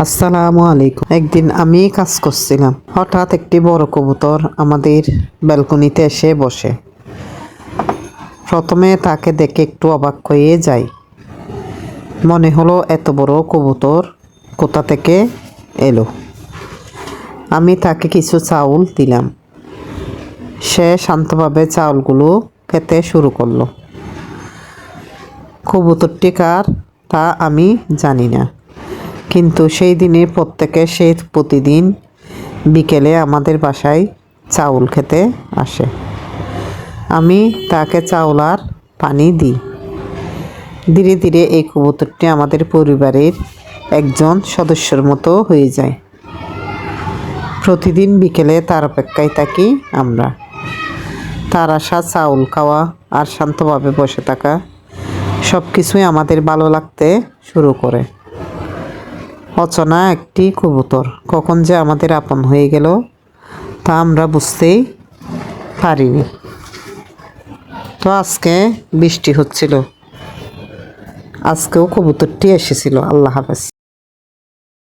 আসসালামু আলাইকুম। একদিন আমি কাজ করছিলাম, হঠাৎ একটি বড় কবুতর আমাদের ব্যালকনিতে এসে বসে। প্রথমে তাকে দেখে একটু অবাক হয়ে যাই। মনে হলো এত বড় কবুতর কোথা থেকে এলো। আমি তাকে কিছু চাউল দিলাম। সে শান্তভাবে চাউলগুলো খেতে শুরু করলো। কবুতরটি কার তা আমি জানি না, কিন্তু সেই দিনের প্রত্যেকে সে প্রতিদিন বিকেলে আমাদের বাসায় চাউল খেতে আসে। আমি তাকে চাউল আর পানি দিই। ধীরে ধীরে এই কবুতরটি আমাদের পরিবারের একজন সদস্যের মতো হয়ে যায়। প্রতিদিন বিকেলে তার অপেক্ষায় থাকি আমরা। তার আসা, চাউল খাওয়া আর শান্তভাবে বসে থাকা সব কিছুই আমাদের ভালো লাগতে শুরু করে। অচেনা একটি কবুতর কখন যে আমাদের আপন হয়ে গেল তা আমরা বুঝতেই পারিনি। তো আজকে বৃষ্টি হচ্ছিল, আজকেও কবুতরটি এসেছিল। আল্লাহ হাফেজ।